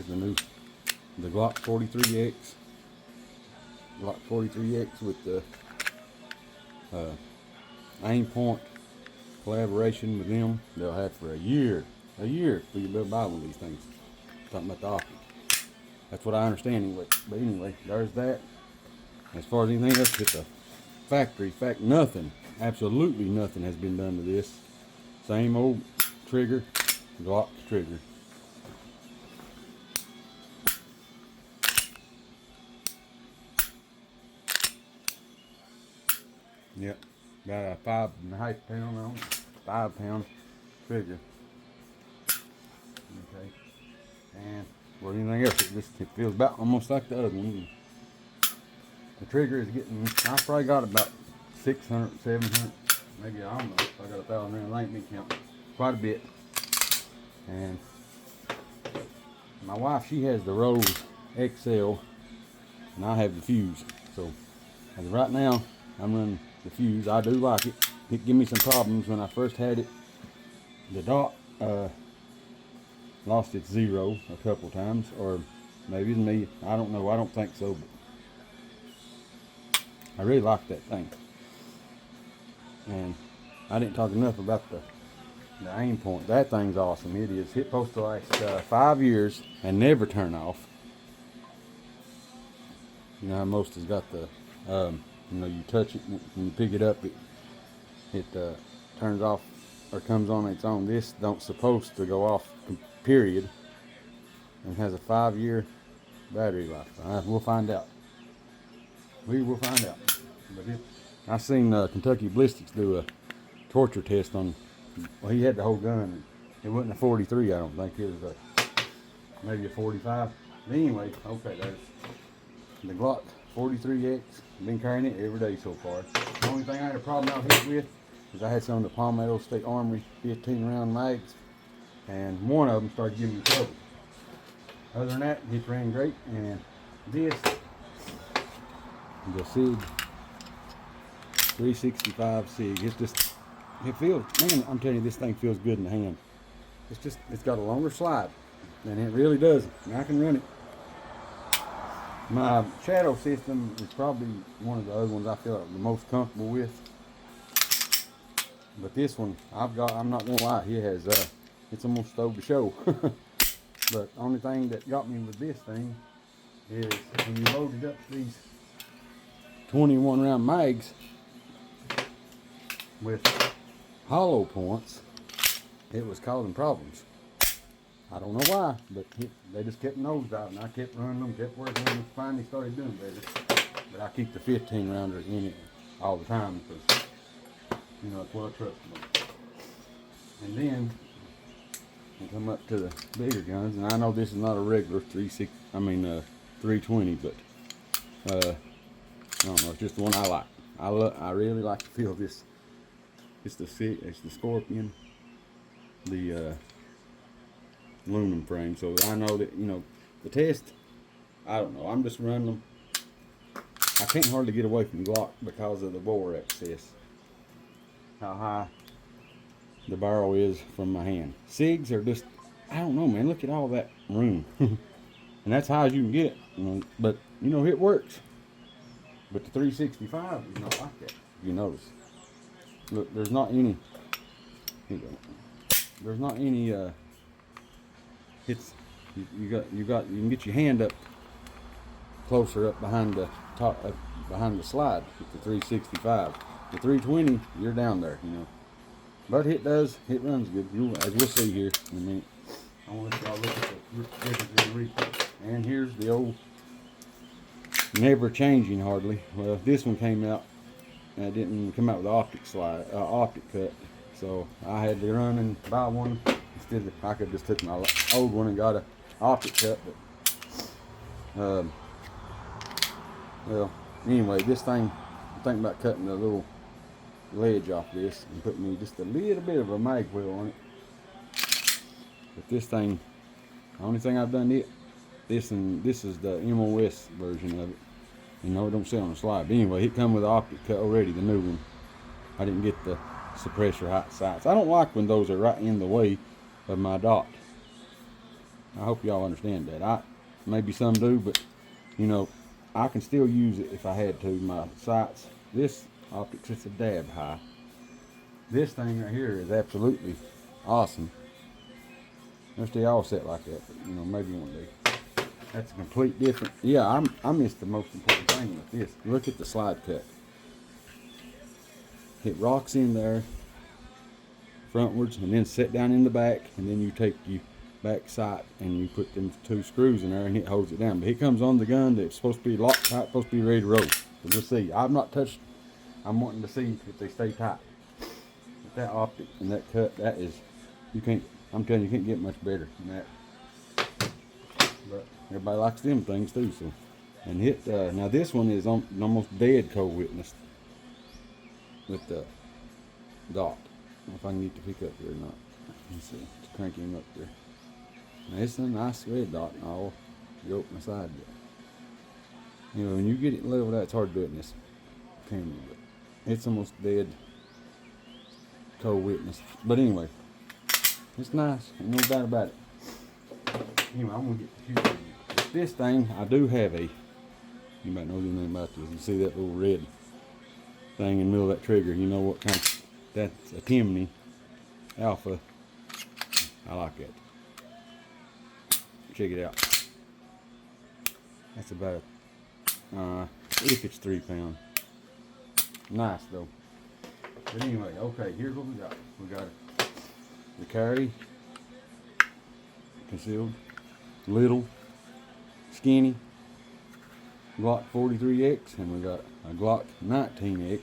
Here's the Glock 43X. Glock 43X with the aim point collaboration with them. They'll have for a year for you to buy one of these things. Talking about the optic. That's what I understand anyway. But anyway, there's that. As far as anything else, it's a factory. In fact, nothing, absolutely nothing has been done to this. Same old trigger, Glock trigger. Yep, got a 5.5 pound on, 5 pound trigger. Okay, and for anything else, it feels about almost like the other one. The trigger is getting, I probably got about 600, 700, maybe, I don't know, if I got 1,000 rounds, I ain't been counting, quite a bit. And my wife, she has the Rose XL, and I have the Fuse. So, as of right now, I'm running the Fuse. I do like it. It gave me some problems when I first had it. The dot lost its zero a couple times, or maybe it's me, I don't know, I don't think so, but I really like that thing. And I didn't talk enough about the aim point. That thing's awesome. It is. It's supposed to last 5 years and never turn off. You know how most has got the, you know, you touch it, when you pick it up, it turns off or comes on its own. This don't supposed to go off, period. And has a 5-year battery life. We'll find out. We will find out. But I seen Kentucky Ballistics do a torture test on. Well, he had the whole gun. And it wasn't a 43, I don't think. It was maybe a 45. But anyway, okay, there's the Glock 43X. I've been carrying it every day so far. The only thing I had a problem out here with is I had some of the Palmetto State Armory 15-round mags, and one of them started giving me trouble. Other than that, it ran great. And this, the SIG 365 SIG, it feels, man, I'm telling you, this thing feels good in the hand. It's got a longer slide, and it really does. And I can run it. My Shadow system is probably one of the other ones I feel like the most comfortable with. But this one, I'm not gonna lie, it has, it's almost stole the show. But the only thing that got me with this thing is when you loaded up these 21 round mags with hollow points, it was causing problems. I don't know why, but they just kept nosediving. I kept running them, kept working them, finally started doing better. But I keep the 15 rounders in it all the time because, you know, it's what I trust them. And then we come up to the bigger guns, and I know this is not a regular 320, but I don't know, it's just the one I like. I really like to feel this. It's the Scorpion, the aluminum frame. So I know that, you know, the test, I don't know, I'm just running them. I can't hardly get away from Glock because of the bore access, how high the barrel is from my hand. SIGs are just, I don't know, man, look at all that room. And that's high as you can get, you know, but you know, it works. But the 365 is not like that, if you notice. Look, there's not any, here you go. There's not any, it's, you can get your hand up closer up behind the top, behind the slide with the 365. The 320, you're down there, you know. But it runs good, as we'll see here in a minute. I want to let y'all look at the difference in the recoil. And here's the old, never changing hardly. Well, this one came out, and it didn't come out with the optic cut. So I had to run and buy one. Instead of, I could just took my old one and got a optic cut. But, well, anyway, this thing, I'm thinking about cutting the little ledge off this and putting me just a little bit of a mag wheel on it. But this thing, the only thing I've done this is the MOS version of it. You know, it don't sit on the slide. But anyway, it come with the optic cut already, the new one. I didn't get the suppressor hot sights. I don't like when those are right in the way of my dot. I hope y'all understand that. Maybe some do, but you know, I can still use it if I had to. My sights, this optics, it's a dab high. This thing right here is absolutely awesome. Wish they all set like that, but you know, maybe one day. That's a complete different. Yeah, I missed the most important thing with this. Look at the slide cut. It rocks in there frontwards and then set down in the back, and then you take your back sight and you put them 2 screws in there and it holds it down. But it comes on the gun that's supposed to be locked tight, supposed to be ready to roll. So we'll see. I've not touched. I'm wanting to see if they stay tight. With that optic and that cut, that is, you can't. I'm telling you, you can't get much better than that. But everybody likes them things too. So, and hit. Now this one is almost dead cold witness with the dot. I don't know if I can get to pick up here or not. Let's see. Let's crank him up there. Now it's a nice red dot and all. You open the side bit. You know, when you get it leveled out, it's hard to do it in this camera, but it's almost dead cold witness. But anyway, it's nice. Ain't no doubt about it. Anyway, I'm gonna get the future. This thing, I do have a. You might know anything about this. You see that little red thing in the middle of that trigger? You know what kind of, that's a Timney Alpha. I like that. Check it out. That's about if it's 3 pound. Nice though. But anyway, okay, here's what we got. We got the carry, concealed, little, skinny, Glock 43X, and we got a Glock 19X.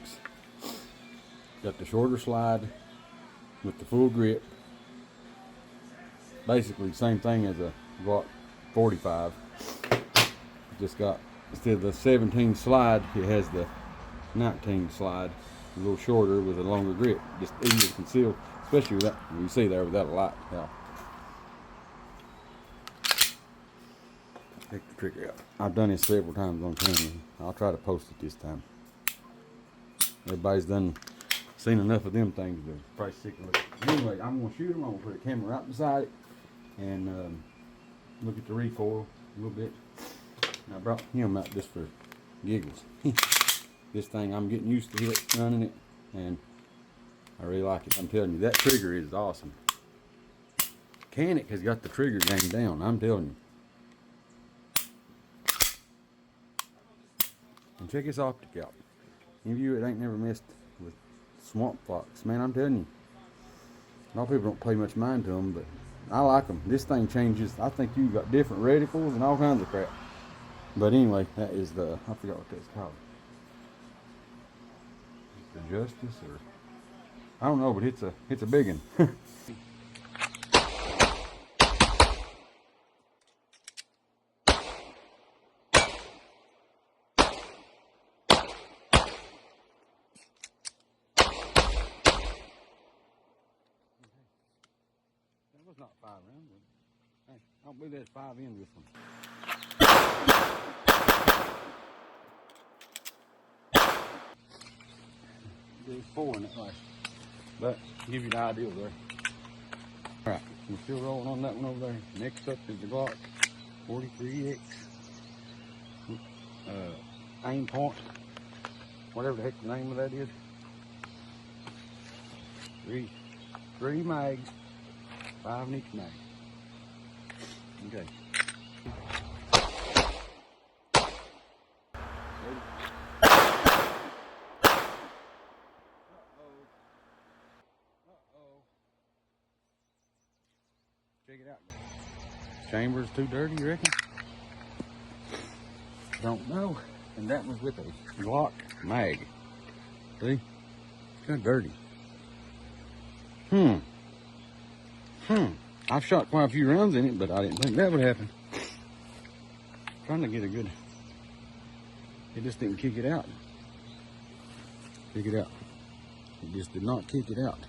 Got the shorter slide with the full grip. Basically the same thing as a Glock 45. Just got, instead of the 17 slide, it has the 19 slide, a little shorter with a longer grip. Just easier to conceal, especially with that, you see there without a light. Yeah. Take the trigger out. I've done this several times on camera. I'll try to post it this time. Everybody's seen enough of them things to probably sick of it. Anyway, I'm gonna shoot them. I'm gonna put a camera right beside it and look at the recoil a little bit. And I brought him out just for giggles. This thing, I'm getting used to it, running it, and I really like it. I'm telling you, that trigger is awesome. Canic has got the trigger game down, I'm telling you. And check this optic out. Any of you that ain't never messed with Swamp Fox, man, I'm telling you. A lot of people don't pay much mind to them, but I like them. This thing changes. I think you've got different reticles and all kinds of crap. But anyway, that is the, I forgot what that's called. The Justice, or I don't know, but it's a big one. That was not 5 rounds. Hey, I don't believe there's 5 in this one. There's 4 in it, right? But give you the idea there. Alright, we're still rolling on that one over there. Next up is the Glock 43X. Aim point, whatever the heck the name of that is. Three mags, 5 in each mag. Okay. Check it out. Chamber's too dirty, you reckon? Don't know. And that was with a Glock mag. See? It's kind of dirty. I've shot quite a few rounds in it, but I didn't think that would happen. Trying to get a good. It just didn't kick it out. Kick it out. It just did not kick it out.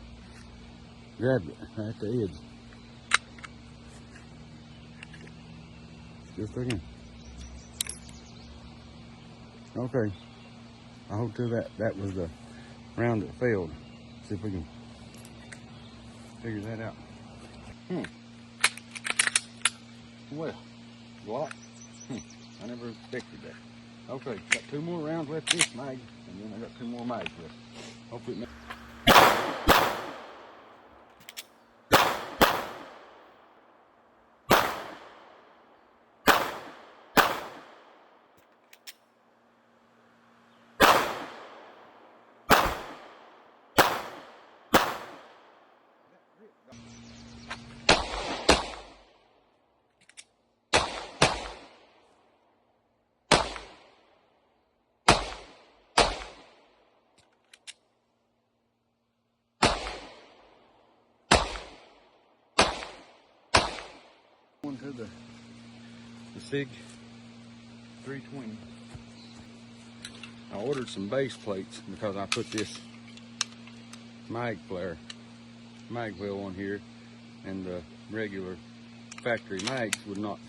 Grabbed it right at the edge. Just again. Okay. I hope to that was the round that failed. See if we can figure that out. working well. Glock. I never expected that. Okay, got 2 more rounds left in this mag, and then I got 2 more mags left. Hopefully it makes going to the SIG 320. I ordered some base plates because I put this mag wheel on here, and the regular factory mags would not,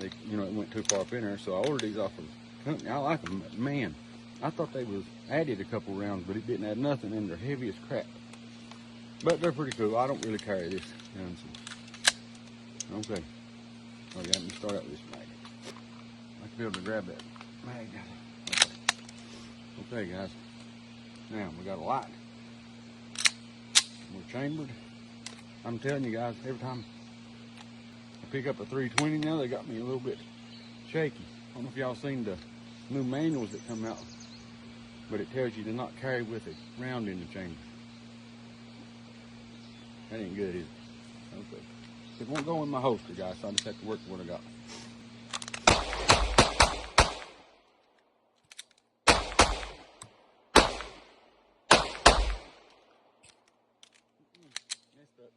it went too far up in there, so I ordered these off of the company. I like them. Man, I thought they was added a couple rounds, but it didn't add nothing, and they're heavy as crap. But they're pretty cool. I don't really carry this gun. Okay. Oh, yeah, let me start out with this mag. I like to be able to grab that mag. Okay, guys. Now, we got a light. We're chambered. I'm telling you guys, every time I pick up a 320 now, they got me a little bit shaky. I don't know if y'all seen the new manuals that come out, but it tells you to not carry with a round in the chamber. That ain't good, is it? Okay. It won't go in my holster, guys, so I just have to work with what I got. Messed up.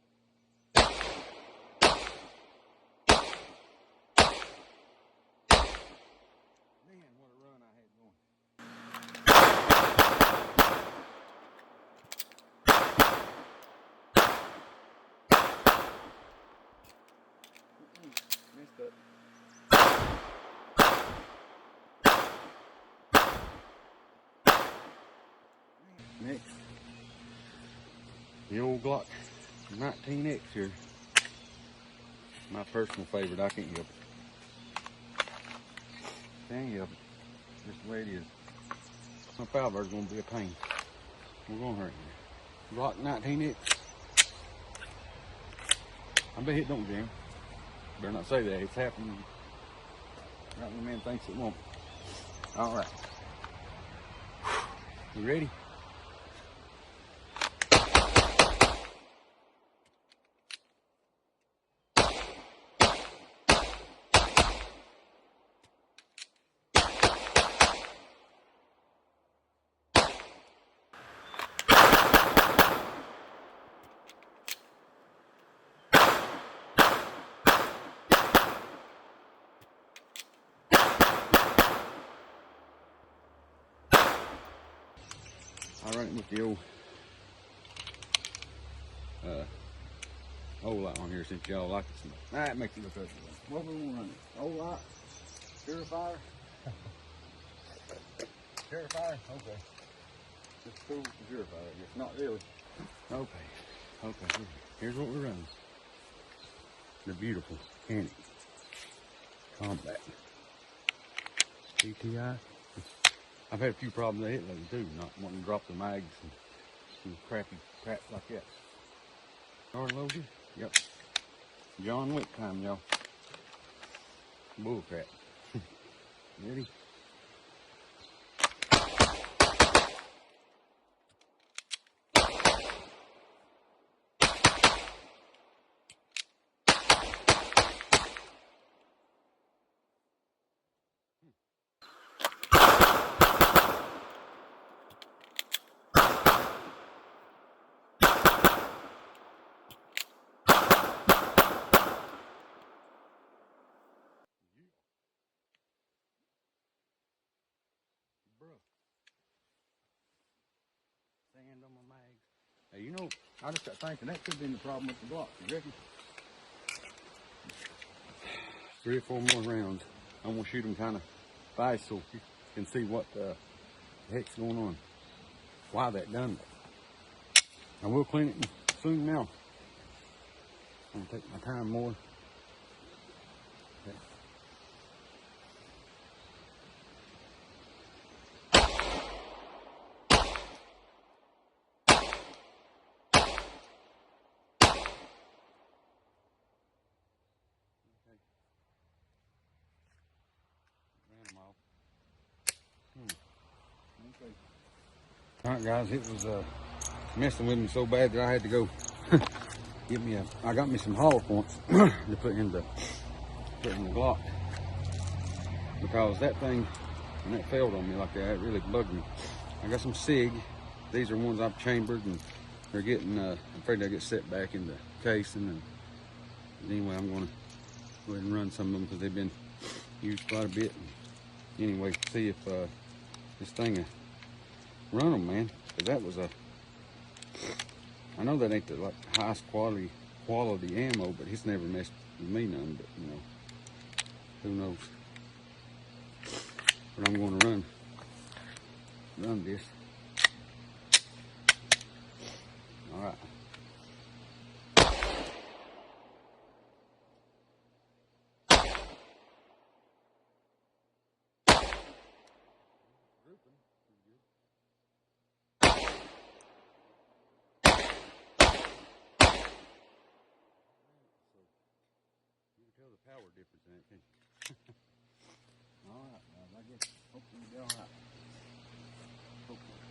Man, what a run I had going. Messed up. Next, the old Glock 19X here. My personal favorite. I can't help it. Can't help it. Just the way it is. My Firearm's gonna be a pain. We're gonna hurt you. Glock 19X. I bet it don't jam. Better not say that. It's happening right when the man thinks it won't. All right. You ready? I run it with the old light on here since y'all like it so much. That makes it look ugly. What we gonna run it? Old light? Purifier? Purifier? Okay. It's cool with the purifier, I guess. Not really. Okay. Here's what we're running. The beautiful Canny Combat GTI. I've had a few problems with it lately too, not wanting to drop the mags and some crappy crap like that. Guard loader? Yep. John Wick time, y'all. Bull crap. Ready? Bruh. Sand on my mags. Hey, you know, I just got thinking that could have been the problem with the Glock. You reckon? 3 or 4 more rounds. I'm gonna shoot them kind of fast so you can see what the heck's going on. Why that done that. I will clean it soon now. I'm gonna take my time more. Alright guys, it was messing with me so bad that I had to go I got me some hollow points to put in the Glock, because that thing, when that failed on me like that, it really bugged me. I got some SIG. These are ones I've chambered, and they're getting, I'm afraid they'll get set back in the casing. And anyway, I'm going to go ahead and run some of them because they've been used quite a bit. And anyway, see if this thing run them, man. Because that was I know that ain't the like highest quality ammo, but it's never messed with me none. But you know, who knows? But I'm going to run this. All right. Tell the power difference in it, can you? All right, guys, I guess hopefully it'll be all right. Hopefully.